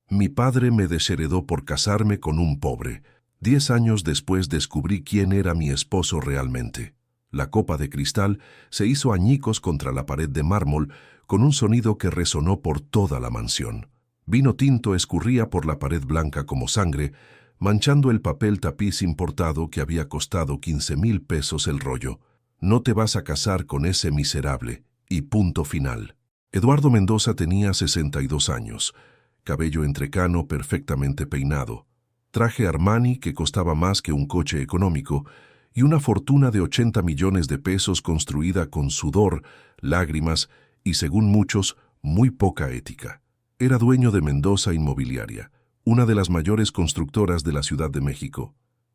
Mi padre me desheredó por casarme con un pobre. 10 años después descubrí quién era mi esposo realmente. La copa de cristal se hizo añicos contra la pared de mármol con un sonido que resonó por toda la mansión. Vino tinto escurría por la pared blanca como sangre, manchando el papel tapiz importado que había costado 15,000 pesos el rollo. No te vas a casar con ese miserable. Y punto final. Eduardo Mendoza tenía 62 años, cabello entrecano perfectamente peinado, traje Armani que costaba más que un coche económico y una fortuna de 80 millones de pesos construida con sudor, lágrimas y, según muchos, muy poca ética. Era dueño de Mendoza Inmobiliaria, una de las mayores constructoras de la Ciudad de México,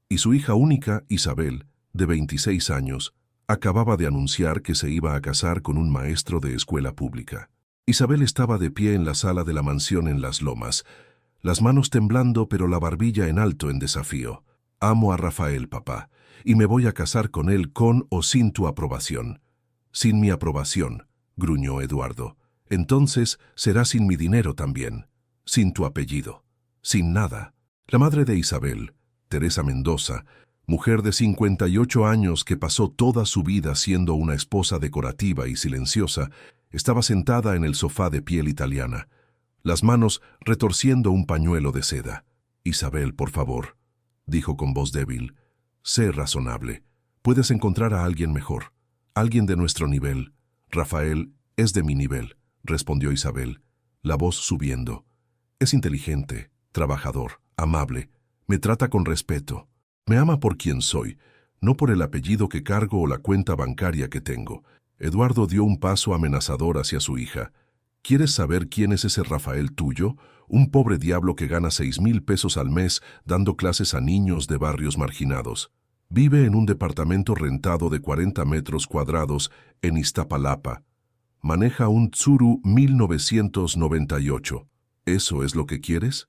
y su hija única, Isabel, de 26 años, acababa de anunciar que se iba a casar con un maestro de escuela pública. Isabel estaba de pie en la sala de la mansión en Las Lomas, las manos temblando pero la barbilla en alto en desafío. Amo a Rafael, papá, y me voy a casar con él con o sin tu aprobación. Sin mi aprobación, gruñó Eduardo. Entonces será sin mi dinero también, sin tu apellido, sin nada. La madre de Isabel, Teresa Mendoza, mujer de 58 años que pasó toda su vida siendo una esposa decorativa y silenciosa, estaba sentada en el sofá de piel italiana, las manos retorciendo un pañuelo de seda. Isabel, por favor, dijo con voz débil, sé razonable. Puedes encontrar a alguien mejor, alguien de nuestro nivel. Rafael es de mi nivel, respondió Isabel, la voz subiendo. Es inteligente, trabajador, amable, me trata con respeto. Me ama por quien soy, no por el apellido que cargo o la cuenta bancaria que tengo. Eduardo dio un paso amenazador hacia su hija. ¿Quieres saber quién es ese Rafael tuyo? Un pobre diablo que gana 6,000 pesos al mes dando clases a niños de barrios marginados. Vive en un departamento rentado de 40 metros cuadrados en Iztapalapa. Maneja un Tsuru 1998. ¿Eso es lo que quieres?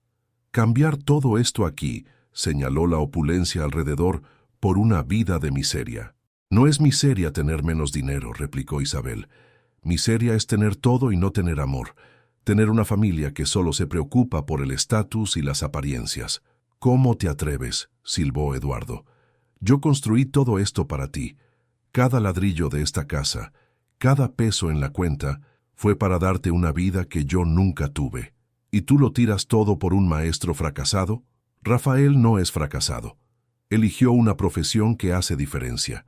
Cambiar todo esto aquí, señaló la opulencia alrededor, por una vida de miseria. No es miseria tener menos dinero, replicó Isabel. Miseria es tener todo y no tener amor, tener una familia que solo se preocupa por el estatus y las apariencias. ¿Cómo te atreves?, silbó Eduardo. Yo construí todo esto para ti. Cada ladrillo de esta casa, cada peso en la cuenta, fue para darte una vida que yo nunca tuve. ¿Y tú lo tiras todo por un maestro fracasado? Rafael no es fracasado. Eligió una profesión que hace diferencia,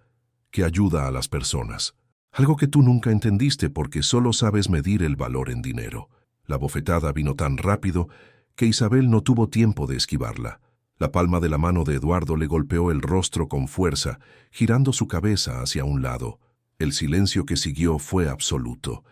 que ayuda a las personas. Algo que tú nunca entendiste porque solo sabes medir el valor en dinero. La bofetada vino tan rápido que Isabel no tuvo tiempo de esquivarla. La palma de la mano de Eduardo le golpeó el rostro con fuerza, girando su cabeza hacia un lado. El silencio que siguió fue absoluto.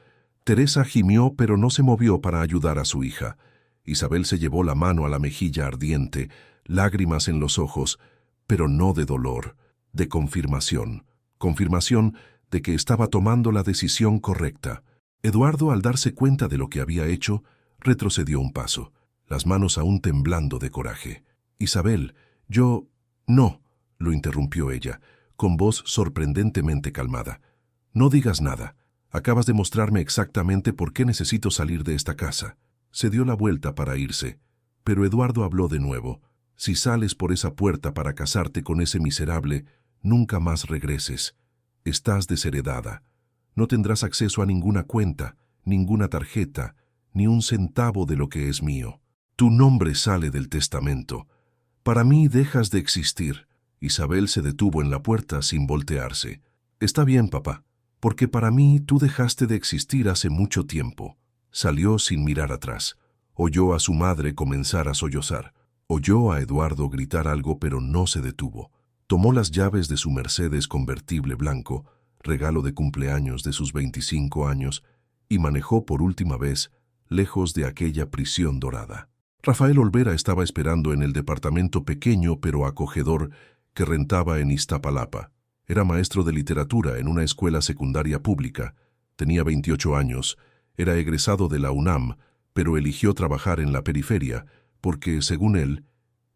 Teresa gimió pero no se movió para ayudar a su hija. Isabel se llevó la mano a la mejilla ardiente, lágrimas en los ojos, pero no de dolor, de confirmación. Confirmación de que estaba tomando la decisión correcta. Eduardo, al darse cuenta de lo que había hecho, retrocedió un paso, las manos aún temblando de coraje. Isabel, yo... No, lo interrumpió ella, con voz sorprendentemente calmada. No digas nada. Acabas de mostrarme exactamente por qué necesito salir de esta casa. Se dio la vuelta para irse, pero Eduardo habló de nuevo. Si sales por esa puerta para casarte con ese miserable, nunca más regreses. Estás desheredada. No tendrás acceso a ninguna cuenta, ninguna tarjeta, ni un centavo de lo que es mío. Tu nombre sale del testamento. Para mí dejas de existir. Isabel se detuvo en la puerta sin voltearse. Está bien, papá, porque para mí tú dejaste de existir hace mucho tiempo. Salió sin mirar atrás. Oyó a su madre comenzar a sollozar. Oyó a Eduardo gritar algo, pero no se detuvo. Tomó las llaves de su Mercedes convertible blanco, regalo de cumpleaños de sus 25 años, y manejó por última vez, lejos de aquella prisión dorada. Rafael Olvera estaba esperando en el departamento pequeño pero acogedor que rentaba en Iztapalapa. Era maestro de literatura en una escuela secundaria pública. Tenía 28 años. Era egresado de la UNAM, pero eligió trabajar en la periferia porque, según él,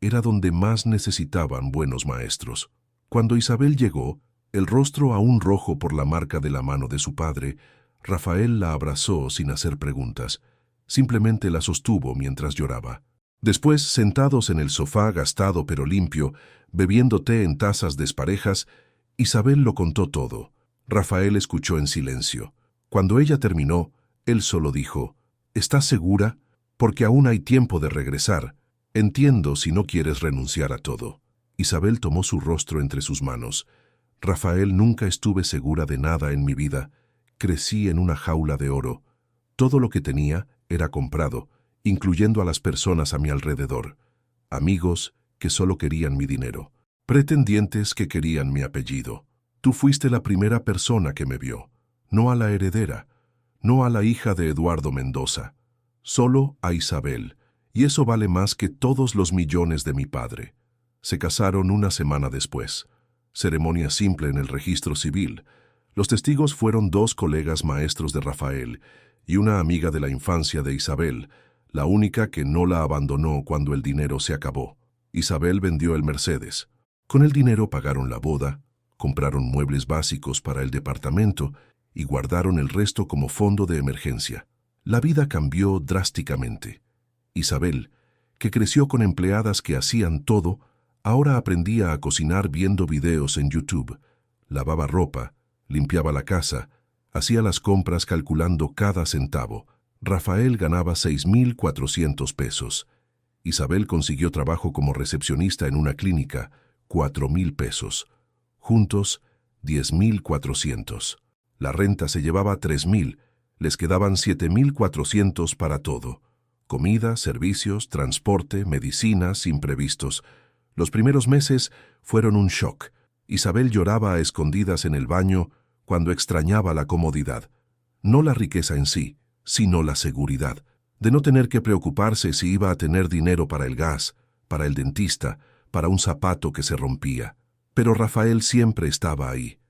era donde más necesitaban buenos maestros. Cuando Isabel llegó, el rostro aún rojo por la marca de la mano de su padre, Rafael la abrazó sin hacer preguntas. Simplemente la sostuvo mientras lloraba. Después, sentados en el sofá gastado pero limpio, bebiendo té en tazas desparejas, Isabel lo contó todo. Rafael escuchó en silencio. Cuando ella terminó, él solo dijo: «¿Estás segura? Porque aún hay tiempo de regresar. Entiendo si no quieres renunciar a todo». Isabel tomó su rostro entre sus manos. «Rafael, nunca estuve segura de nada en mi vida. Crecí en una jaula de oro. Todo lo que tenía era comprado, incluyendo a las personas a mi alrededor. Amigos que solo querían mi dinero. Pretendientes que querían mi apellido. Tú fuiste la primera persona que me vio. No a la heredera, no a la hija de Eduardo Mendoza. Solo a Isabel. Y eso vale más que todos los millones de mi padre». Se casaron una semana después. Ceremonia simple en el registro civil. Los testigos fueron 2 colegas maestros de Rafael y una amiga de la infancia de Isabel, la única que no la abandonó cuando el dinero se acabó. Isabel vendió el Mercedes. Con el dinero pagaron la boda, compraron muebles básicos para el departamento y guardaron el resto como fondo de emergencia. La vida cambió drásticamente. Isabel, que creció con empleadas que hacían todo, ahora aprendía a cocinar viendo videos en YouTube. Lavaba ropa, limpiaba la casa, hacía las compras calculando cada centavo. Rafael ganaba 6,400 pesos. Isabel consiguió trabajo como recepcionista en una clínica, 4,000 pesos. Juntos, 10,400. La renta se llevaba 3,000, les quedaban 7,400 para todo. Comida, servicios, transporte, medicinas, imprevistos. Los primeros meses fueron un shock. Isabel lloraba a escondidas en el baño cuando extrañaba la comodidad. No la riqueza en sí, sino la seguridad, de no tener que preocuparse si iba a tener dinero para el gas, para el dentista, para un zapato que se rompía. Pero Rafael siempre estaba ahí,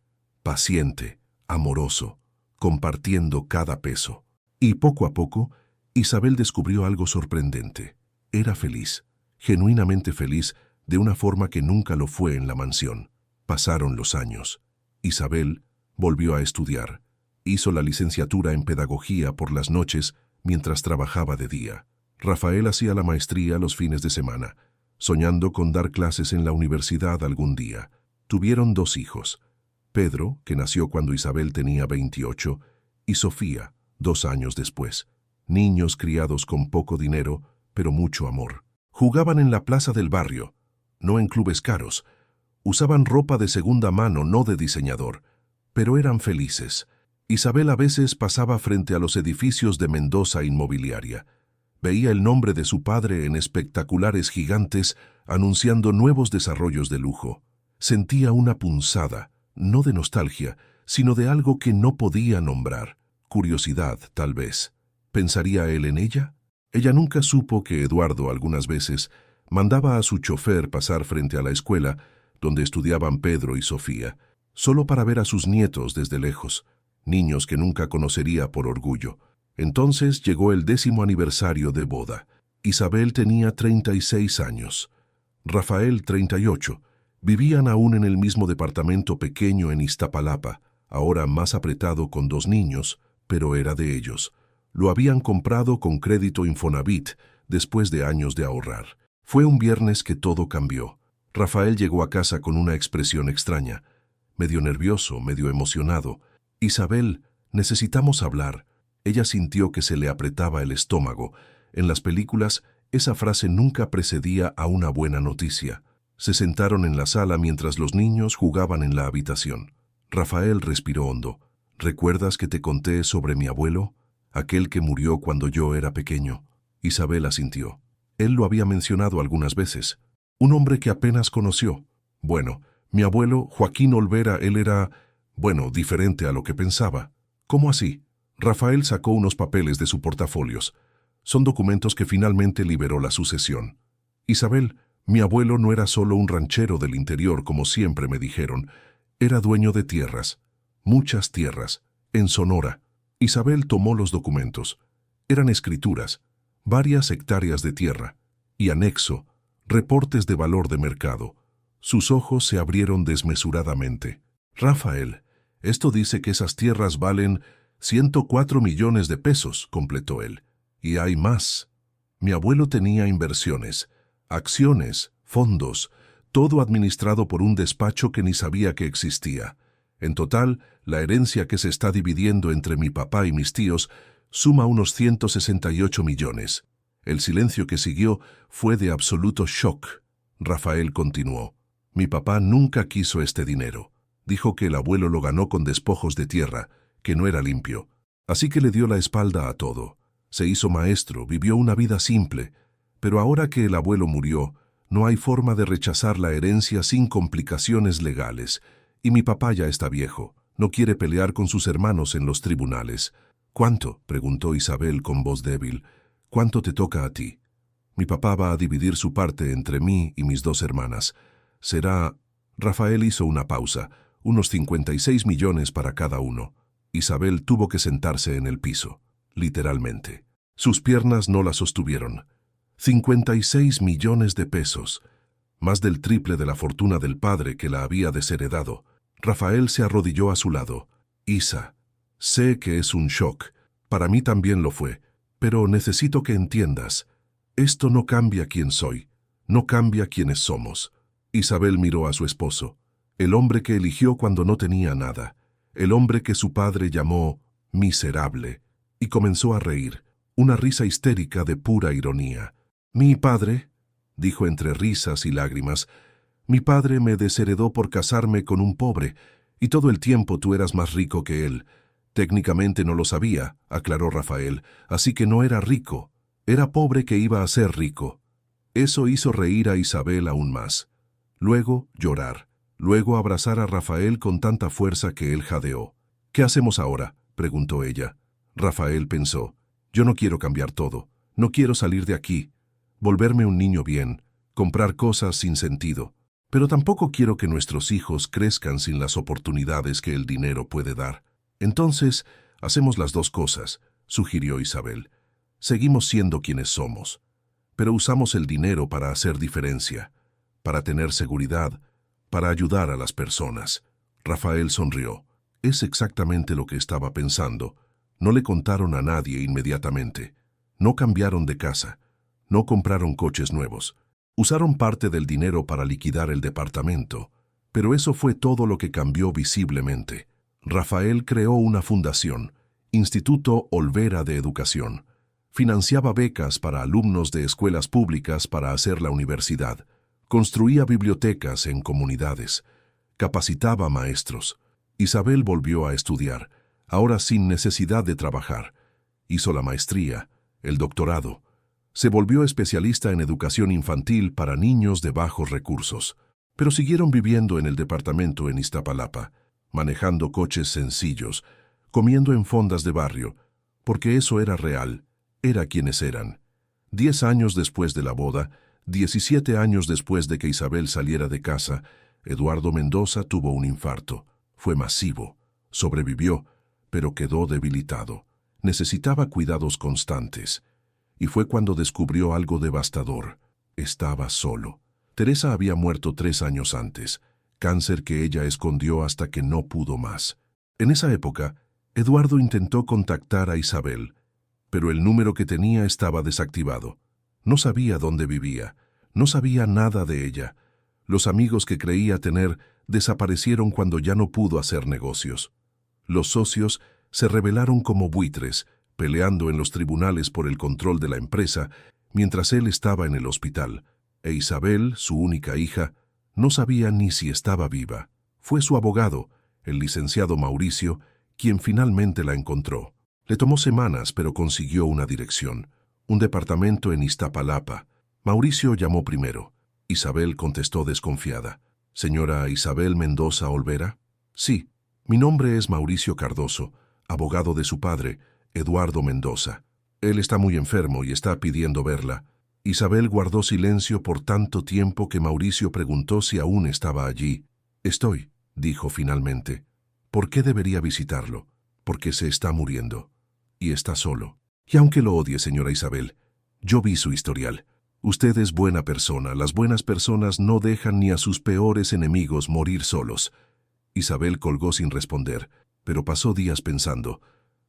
paciente, amoroso, compartiendo cada peso. Y poco a poco, Isabel descubrió algo sorprendente. Era feliz, genuinamente feliz, de una forma que nunca lo fue en la mansión. Pasaron los años. Isabel volvió a estudiar. Hizo la licenciatura en pedagogía por las noches mientras trabajaba de día. Rafael hacía la maestría los fines de semana, soñando con dar clases en la universidad algún día. Tuvieron 2 hijos, Pedro, que nació cuando Isabel tenía 28, y Sofía, 2 años después. Niños criados con poco dinero, pero mucho amor. Jugaban en la plaza del barrio, no en clubes caros. Usaban ropa de segunda mano, no de diseñador, pero eran felices. Isabel a veces pasaba frente a los edificios de Mendoza Inmobiliaria. Veía el nombre de su padre en espectaculares gigantes anunciando nuevos desarrollos de lujo. Sentía una punzada, no de nostalgia, sino de algo que no podía nombrar. Curiosidad, tal vez. ¿Pensaría él en ella? Ella nunca supo que Eduardo algunas veces mandaba a su chofer pasar frente a la escuela donde estudiaban Pedro y Sofía, solo para ver a sus nietos desde lejos, niños que nunca conocería por orgullo. Entonces llegó el 10º aniversario de boda. Isabel tenía 36 años. Rafael 38. Vivían aún en el mismo departamento pequeño en Iztapalapa, ahora más apretado con 2 niños, pero era de ellos. Lo habían comprado con crédito Infonavit después de años de ahorrar. Fue un viernes que todo cambió. Rafael llegó a casa con una expresión extraña, medio nervioso, medio emocionado. «Isabel, necesitamos hablar». Ella sintió que se le apretaba el estómago. En las películas, esa frase nunca precedía a una buena noticia. Se sentaron en la sala mientras los niños jugaban en la habitación. Rafael respiró hondo. «¿Recuerdas que te conté sobre mi abuelo? Aquel que murió cuando yo era pequeño». Isabel asintió. Él lo había mencionado algunas veces. Un hombre que apenas conoció. Bueno, mi abuelo, Joaquín Olvera, él era, diferente a lo que pensaba. ¿Cómo así? Rafael sacó unos papeles de su portafolios. Son documentos que finalmente liberó la sucesión. Isabel, mi abuelo no era solo un ranchero del interior, como siempre me dijeron. Era dueño de tierras, muchas tierras, en Sonora. Isabel tomó los documentos. Eran escrituras, varias hectáreas de tierra, y anexo, reportes de valor de mercado. Sus ojos se abrieron desmesuradamente. «Rafael, esto dice que esas tierras valen 104 millones de pesos», completó él. «Y hay más». Mi abuelo tenía inversiones, acciones, fondos, todo administrado por un despacho que ni sabía que existía. En total, la herencia que se está dividiendo entre mi papá y mis tíos suma unos 168 millones. El silencio que siguió fue de absoluto shock. Rafael continuó. Mi papá nunca quiso este dinero. Dijo que el abuelo lo ganó con despojos de tierra, que no era limpio. Así que le dio la espalda a todo. Se hizo maestro, vivió una vida simple. Pero ahora que el abuelo murió, no hay forma de rechazar la herencia sin complicaciones legales. Y mi papá ya está viejo. No quiere pelear con sus hermanos en los tribunales. ¿Cuánto?, preguntó Isabel con voz débil. ¿Cuánto te toca a ti? Mi papá va a dividir su parte entre mí y mis dos hermanas. Será... Rafael hizo una pausa. Unos 56 millones para cada uno. Isabel tuvo que sentarse en el piso, literalmente. Sus piernas no la sostuvieron. 56 millones de pesos, más del triple de la fortuna del padre que la había desheredado. Rafael se arrodilló a su lado. Isa, sé que es un shock. Para mí también lo fue. Pero necesito que entiendas. Esto no cambia quién soy. No cambia quiénes somos. Isabel miró a su esposo. El hombre que eligió cuando no tenía nada. El hombre que su padre llamó miserable. Y comenzó a reír. Una risa histérica de pura ironía. Mi padre, dijo entre risas y lágrimas, mi padre me desheredó por casarme con un pobre, y todo el tiempo tú eras más rico que él. Técnicamente no lo sabía, aclaró Rafael, así que no era rico. Era pobre que iba a ser rico. Eso hizo reír a Isabel aún más. Luego llorar. Luego abrazar a Rafael con tanta fuerza que él jadeó. ¿Qué hacemos ahora?, preguntó ella. Rafael pensó. Yo no quiero cambiar todo. No quiero salir de aquí. Volverme un niño bien. Comprar cosas sin sentido. Pero tampoco quiero que nuestros hijos crezcan sin las oportunidades que el dinero puede dar. Entonces, hacemos las dos cosas, sugirió Isabel. Seguimos siendo quienes somos. Pero usamos el dinero para hacer diferencia, para tener seguridad, para ayudar a las personas. Rafael sonrió. Es exactamente lo que estaba pensando. No le contaron a nadie inmediatamente. No cambiaron de casa. No compraron coches nuevos. Usaron parte del dinero para liquidar el departamento. Pero eso fue todo lo que cambió visiblemente. Rafael creó una fundación, Instituto Olvera de Educación. Financiaba becas para alumnos de escuelas públicas para hacer la universidad. Construía bibliotecas en comunidades. Capacitaba maestros. Isabel volvió a estudiar, ahora sin necesidad de trabajar. Hizo la maestría, el doctorado. Se volvió especialista en educación infantil para niños de bajos recursos. Pero siguieron viviendo en el departamento en Iztapalapa, manejando coches sencillos, comiendo en fondas de barrio, porque eso era real, era quienes eran. 10 años después de la boda, 17 años después de que Isabel saliera de casa, Eduardo Mendoza tuvo un infarto. Fue masivo. Sobrevivió, pero quedó debilitado. Necesitaba cuidados constantes. Y fue cuando descubrió algo devastador. Estaba solo. Teresa había muerto 3 años antes, cáncer que ella escondió hasta que no pudo más. En esa época, Eduardo intentó contactar a Isabel, pero el número que tenía estaba desactivado. No sabía dónde vivía, no sabía nada de ella. Los amigos que creía tener desaparecieron cuando ya no pudo hacer negocios. Los socios se rebelaron como buitres, peleando en los tribunales por el control de la empresa, mientras él estaba en el hospital. E Isabel, su única hija, no sabía ni si estaba viva. Fue su abogado, el licenciado Mauricio, quien finalmente la encontró. Le tomó semanas, pero consiguió una dirección, un departamento en Iztapalapa. Mauricio llamó primero. Isabel contestó desconfiada. ¿Señora Isabel Mendoza Olvera? Sí, mi nombre es Mauricio Cardoso, abogado de su padre, Eduardo Mendoza. Él está muy enfermo y está pidiendo verla. Isabel guardó silencio por tanto tiempo que Mauricio preguntó si aún estaba allí. Estoy, dijo finalmente. ¿Por qué debería visitarlo? Porque se está muriendo. Y está solo. Y aunque lo odie, señora Isabel, yo vi su historial. Usted es buena persona. Las buenas personas no dejan ni a sus peores enemigos morir solos. Isabel colgó sin responder, pero pasó días pensando.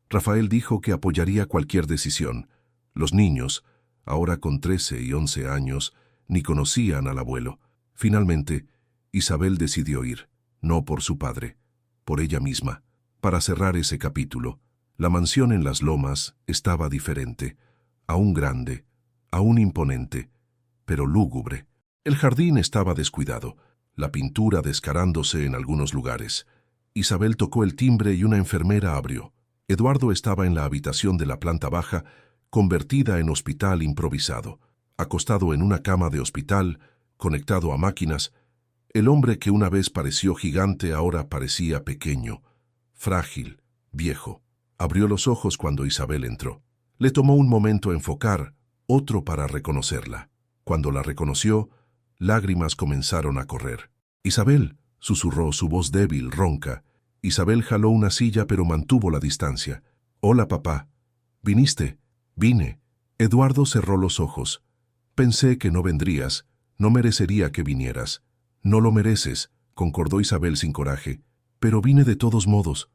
Rafael dijo que apoyaría cualquier decisión. Los niños, ahora con 13 y 11 años, ni conocían al abuelo. Finalmente, Isabel decidió ir, no por su padre, por ella misma. Para cerrar ese capítulo, la mansión en las Lomas estaba diferente, aún grande, aún imponente, pero lúgubre. El jardín estaba descuidado, la pintura descarándose en algunos lugares. Isabel tocó el timbre y una enfermera abrió. Eduardo estaba en la habitación de la planta baja, convertida en hospital improvisado, acostado en una cama de hospital, conectado a máquinas. El hombre que una vez pareció gigante ahora parecía pequeño, frágil, viejo. Abrió los ojos cuando Isabel entró. Le tomó un momento enfocar, otro para reconocerla. Cuando la reconoció, lágrimas comenzaron a correr. «Isabel», susurró su voz débil, ronca. Isabel jaló una silla pero mantuvo la distancia. «Hola, papá». «¿Viniste?» «Vine». Eduardo cerró los ojos. «Pensé que no vendrías. No merecería que vinieras». «No lo mereces», concordó Isabel sin coraje. «Pero vine de todos modos».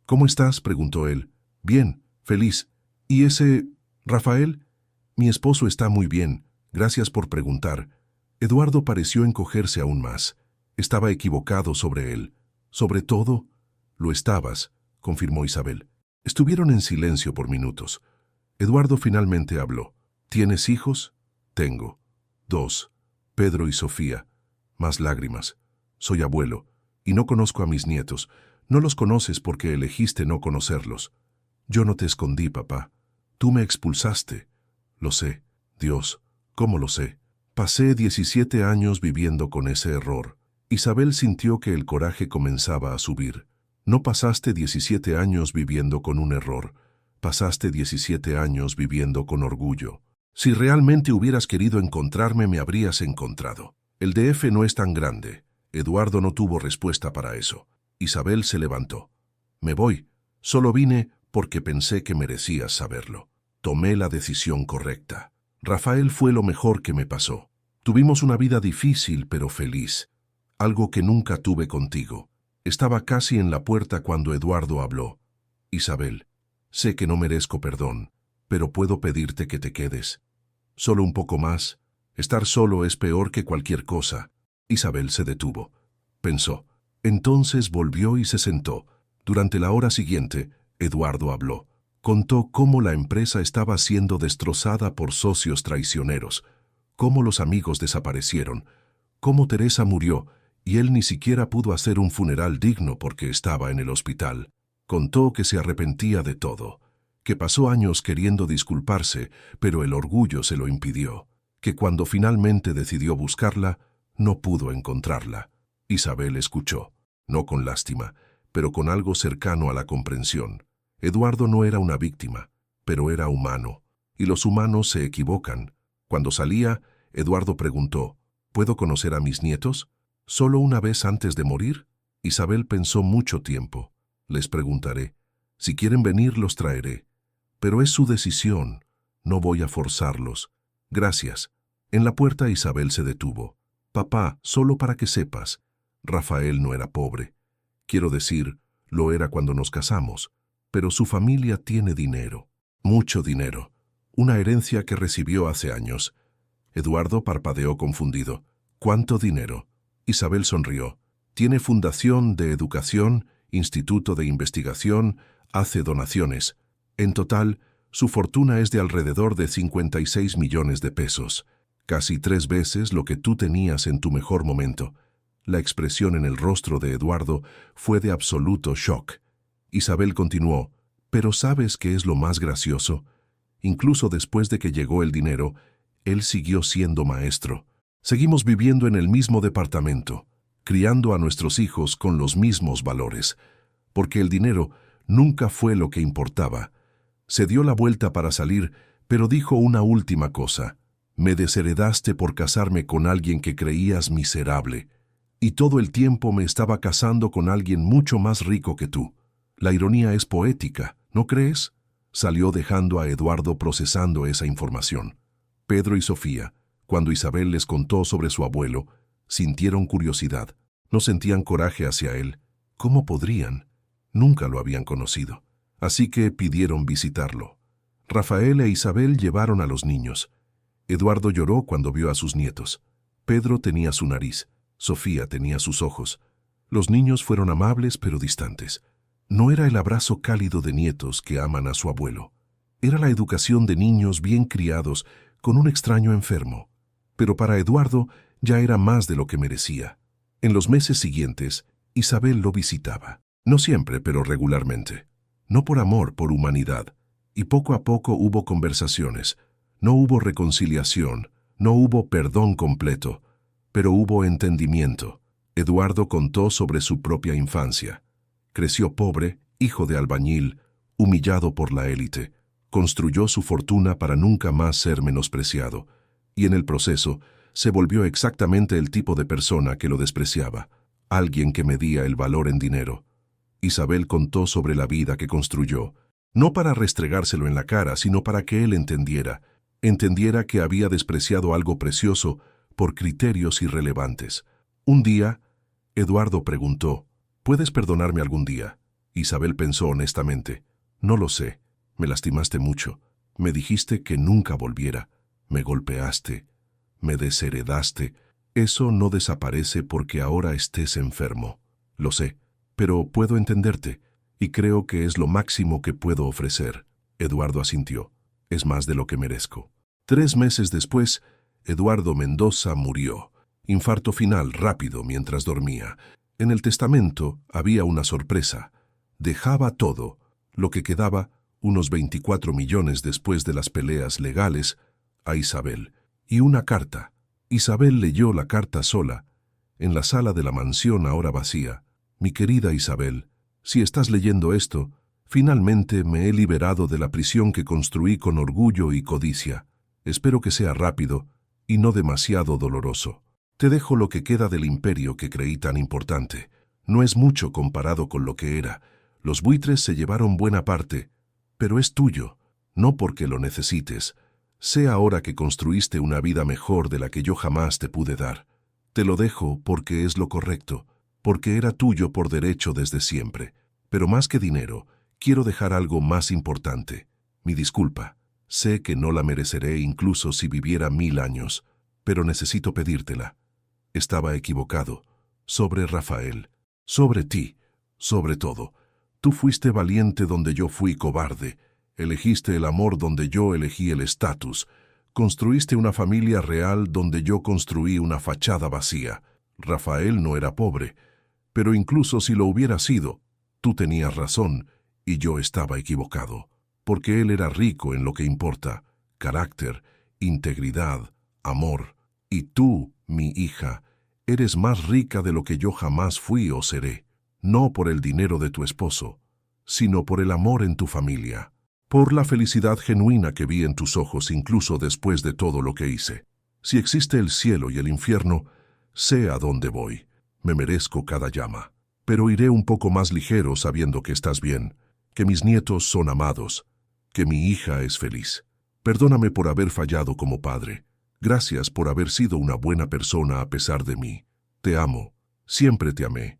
«¿Cómo estás?», preguntó él. «Bien, feliz». «¿Y ese... Rafael?» «Mi esposo está muy bien. Gracias por preguntar». Eduardo pareció encogerse aún más. Estaba equivocado sobre él. «Sobre todo, lo estabas», confirmó Isabel. Estuvieron en silencio por minutos. Eduardo finalmente habló. «¿Tienes hijos?» «Tengo. 2. Pedro y Sofía». Más lágrimas. «Soy abuelo, y no conozco a mis nietos. No los conoces porque elegiste no conocerlos. Yo no te escondí, papá. Tú me expulsaste». «Lo sé». «Dios, ¿cómo lo sé?» «Pasé 17 años viviendo con ese error». Isabel sintió que el coraje comenzaba a subir. «No pasaste 17 años viviendo con un error. Pasaste 17 años viviendo con orgullo. Si realmente hubieras querido encontrarme, me habrías encontrado. El DF no es tan grande». Eduardo no tuvo respuesta para eso. Isabel se levantó. «Me voy. Solo vine porque pensé que merecías saberlo. Tomé la decisión correcta. Rafael fue lo mejor que me pasó. Tuvimos una vida difícil pero feliz. Algo que nunca tuve contigo». Estaba casi en la puerta cuando Eduardo habló. «Isabel, sé que no merezco perdón, pero puedo pedirte que te quedes. Solo un poco más. Estar solo es peor que cualquier cosa». Isabel se detuvo. Pensó. Entonces volvió y se sentó. Durante la hora siguiente, Eduardo habló. Contó cómo la empresa estaba siendo destrozada por socios traicioneros, cómo los amigos desaparecieron, cómo Teresa murió y él ni siquiera pudo hacer un funeral digno porque estaba en el hospital. Contó que se arrepentía de todo, que pasó años queriendo disculparse, pero el orgullo se lo impidió, que cuando finalmente decidió buscarla, no pudo encontrarla. Isabel escuchó, no con lástima, pero con algo cercano a la comprensión. Eduardo no era una víctima, pero era humano, y los humanos se equivocan. Cuando salía, Eduardo preguntó, ¿puedo conocer a mis nietos? ¿Solo una vez antes de morir? Isabel pensó mucho tiempo. Les preguntaré. Si quieren venir, los traeré. Pero es su decisión. No voy a forzarlos. Gracias. En la puerta Isabel se detuvo. Papá, solo para que sepas, Rafael no era pobre. Quiero decir, lo era cuando nos casamos. Pero su familia tiene dinero. Mucho dinero. Una herencia que recibió hace años. Eduardo parpadeó confundido. ¿Cuánto dinero? Isabel sonrió. Tiene fundación de educación, instituto de investigación, hace donaciones. En total, su fortuna es de alrededor de 56 millones de pesos. Casi 3 veces lo que tú tenías en tu mejor momento. La expresión en el rostro de Eduardo fue de absoluto shock. Isabel continuó, pero ¿sabes qué es lo más gracioso? Incluso después de que llegó el dinero, él siguió siendo maestro. Seguimos viviendo en el mismo departamento, criando a nuestros hijos con los mismos valores, porque el dinero nunca fue lo que importaba. Se dio la vuelta para salir, pero dijo una última cosa. Me desheredaste por casarme con alguien que creías miserable, y todo el tiempo me estaba casando con alguien mucho más rico que tú. La ironía es poética, ¿no crees? Salió dejando a Eduardo procesando esa información. Pedro y Sofía, cuando Isabel les contó sobre su abuelo, sintieron curiosidad. No sentían coraje hacia él. ¿Cómo podrían? Nunca lo habían conocido. Así que pidieron visitarlo. Rafael e Isabel llevaron a los niños. Eduardo lloró cuando vio a sus nietos. Pedro tenía su nariz, Sofía tenía sus ojos. Los niños fueron amables pero distantes. No era el abrazo cálido de nietos que aman a su abuelo. Era la educación de niños bien criados con un extraño enfermo. Pero para Eduardo ya era más de lo que merecía. En los meses siguientes, Isabel lo visitaba. No siempre, pero regularmente. No por amor, por humanidad. Y poco a poco hubo conversaciones. No hubo reconciliación, no hubo perdón completo, pero hubo entendimiento. Eduardo contó sobre su propia infancia. Creció pobre, hijo de albañil, humillado por la élite. Construyó su fortuna para nunca más ser menospreciado. Y en el proceso, se volvió exactamente el tipo de persona que lo despreciaba. Alguien que medía el valor en dinero. Isabel contó sobre la vida que construyó, no para restregárselo en la cara, sino para que él entendiera que había despreciado algo precioso por criterios irrelevantes. Un día, Eduardo preguntó, ¿puedes perdonarme algún día? Isabel pensó honestamente, no lo sé, me lastimaste mucho, me dijiste que nunca volviera, me golpeaste, me desheredaste, eso no desaparece porque ahora estés enfermo. Lo sé, pero puedo entenderte, y creo que es lo máximo que puedo ofrecer. Eduardo asintió. Es más de lo que merezco. 3 meses después, Eduardo Mendoza murió. Infarto final rápido mientras dormía. En el testamento había una sorpresa. Dejaba todo, lo que quedaba, unos 24 millones después de las peleas legales, a Isabel. Y una carta. Isabel leyó la carta sola, en la sala de la mansión ahora vacía. Mi querida Isabel, si estás leyendo esto, finalmente me he liberado de la prisión que construí con orgullo y codicia. Espero que sea rápido y no demasiado doloroso. Te dejo lo que queda del imperio que creí tan importante. No es mucho comparado con lo que era. Los buitres se llevaron buena parte, pero es tuyo, no porque lo necesites. Sé ahora que construiste una vida mejor de la que yo jamás te pude dar. Te lo dejo porque es lo correcto, porque era tuyo por derecho desde siempre. Pero más que dinero, quiero dejar algo más importante. Mi disculpa. Sé que no la mereceré incluso si viviera 1000 años, pero necesito pedírtela. Estaba equivocado. Sobre Rafael. Sobre ti. Sobre todo. Tú fuiste valiente donde yo fui cobarde. Elegiste el amor donde yo elegí el estatus. Construiste una familia real donde yo construí una fachada vacía. Rafael no era pobre, pero incluso si lo hubiera sido, tú tenías razón y yo estaba equivocado. Porque él era rico en lo que importa, carácter, integridad, amor. Y tú, mi hija, eres más rica de lo que yo jamás fui o seré, no por el dinero de tu esposo, sino por el amor en tu familia, por la felicidad genuina que vi en tus ojos incluso después de todo lo que hice. Si existe el cielo y el infierno, sé a dónde voy, me merezco cada llama, pero iré un poco más ligero sabiendo que estás bien, que mis nietos son amados, que mi hija es feliz. Perdóname por haber fallado como padre. Gracias por haber sido una buena persona a pesar de mí. Te amo. Siempre te amé.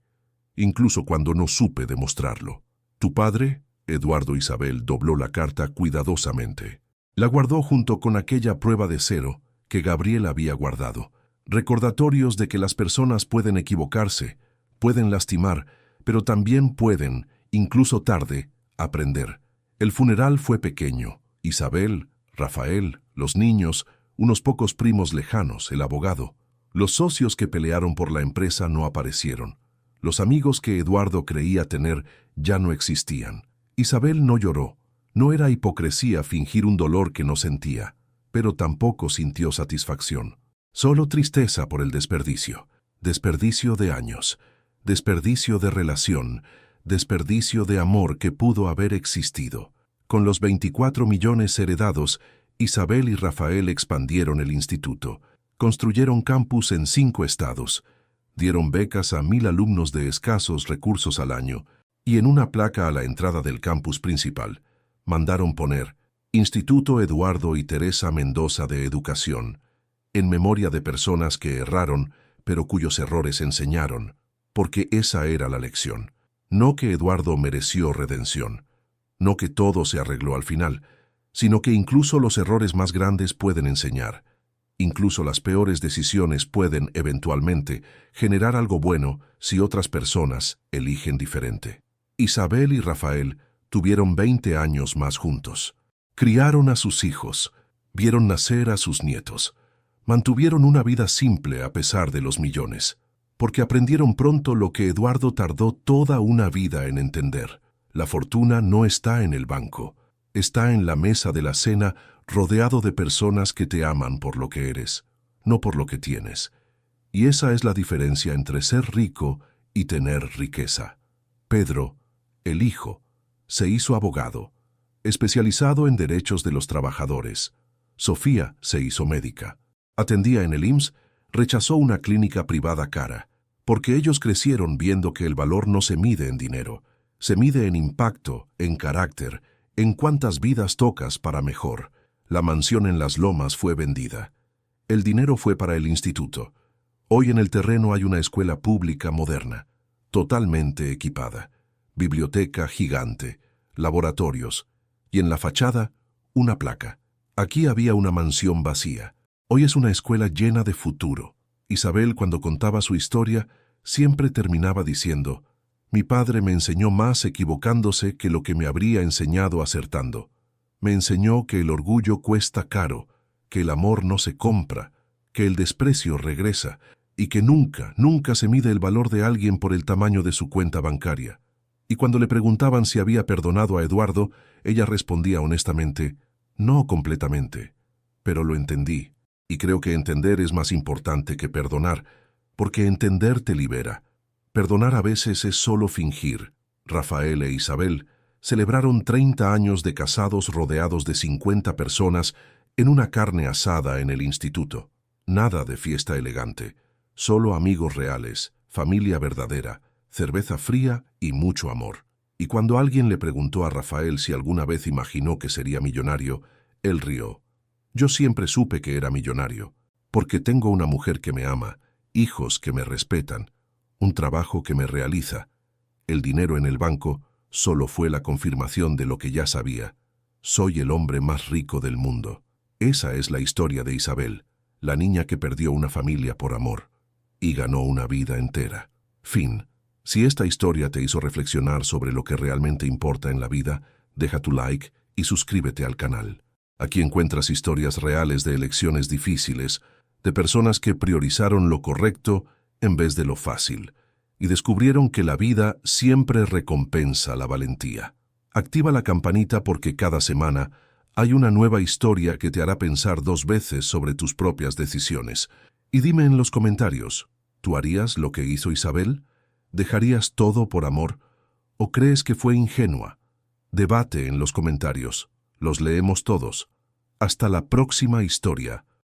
Incluso cuando no supe demostrarlo. Tu padre, Eduardo Isabel, dobló la carta cuidadosamente. La guardó junto con aquella prueba de cero que Gabriel había guardado. Recordatorios de que las personas pueden equivocarse, pueden lastimar, pero también pueden, incluso tarde, aprender. El funeral fue pequeño. Isabel, Rafael, los niños, unos pocos primos lejanos, el abogado. Los socios que pelearon por la empresa no aparecieron. Los amigos que Eduardo creía tener ya no existían. Isabel no lloró. No era hipocresía fingir un dolor que no sentía, pero tampoco sintió satisfacción. Solo tristeza por el desperdicio. Desperdicio de años. Desperdicio de relación. Desperdicio de amor que pudo haber existido. Con los 24 millones heredados, Isabel y Rafael expandieron el instituto. Construyeron campus en 5 estados. Dieron becas a 1000 alumnos de escasos recursos al año. Y en una placa a la entrada del campus principal, mandaron poner Instituto Eduardo y Teresa Mendoza de Educación, en memoria de personas que erraron, pero cuyos errores enseñaron, porque esa era la lección. No que Eduardo mereció redención, no que todo se arregló al final, sino que incluso los errores más grandes pueden enseñar. Incluso las peores decisiones pueden, eventualmente, generar algo bueno si otras personas eligen diferente. Isabel y Rafael tuvieron 20 años más juntos. Criaron a sus hijos, vieron nacer a sus nietos. Mantuvieron una vida simple a pesar de los millones, porque aprendieron pronto lo que Eduardo tardó toda una vida en entender. La fortuna no está en el banco, está en la mesa de la cena, rodeado de personas que te aman por lo que eres, no por lo que tienes. Y esa es la diferencia entre ser rico y tener riqueza. Pedro, el hijo, se hizo abogado, especializado en derechos de los trabajadores. Sofía se hizo médica. Atendía en el IMSS, rechazó una clínica privada cara, porque ellos crecieron viendo que el valor no se mide en dinero, se mide en impacto, en carácter, en cuántas vidas tocas para mejor. La mansión en Las Lomas fue vendida. El dinero fue para el instituto. Hoy en el terreno hay una escuela pública moderna, totalmente equipada, biblioteca gigante, laboratorios, y en la fachada, una placa. Aquí había una mansión vacía. Hoy es una escuela llena de futuro. Isabel, cuando contaba su historia, siempre terminaba diciendo: «Mi padre me enseñó más equivocándose que lo que me habría enseñado acertando. Me enseñó que el orgullo cuesta caro, que el amor no se compra, que el desprecio regresa, y que nunca, nunca se mide el valor de alguien por el tamaño de su cuenta bancaria». Y cuando le preguntaban si había perdonado a Eduardo, ella respondía honestamente: «No completamente, pero lo entendí». Y creo que entender es más importante que perdonar, porque entender te libera. Perdonar a veces es solo fingir. Rafael e Isabel celebraron 30 años de casados rodeados de 50 personas en una carne asada en el instituto. Nada de fiesta elegante, solo amigos reales, familia verdadera, cerveza fría y mucho amor. Y cuando alguien le preguntó a Rafael si alguna vez imaginó que sería millonario, él rió. «Yo siempre supe que era millonario, porque tengo una mujer que me ama, hijos que me respetan, un trabajo que me realiza. El dinero en el banco solo fue la confirmación de lo que ya sabía. Soy el hombre más rico del mundo». Esa es la historia de Isabel, la niña que perdió una familia por amor y ganó una vida entera. Fin. Si esta historia te hizo reflexionar sobre lo que realmente importa en la vida, deja tu like y suscríbete al canal. Aquí encuentras historias reales de elecciones difíciles, de personas que priorizaron lo correcto en vez de lo fácil, y descubrieron que la vida siempre recompensa la valentía. Activa la campanita porque cada semana hay una nueva historia que te hará pensar 2 veces sobre tus propias decisiones. Y dime en los comentarios, ¿tú harías lo que hizo Isabel? ¿Dejarías todo por amor? ¿O crees que fue ingenua? Debate en los comentarios. Los leemos todos. Hasta la próxima historia.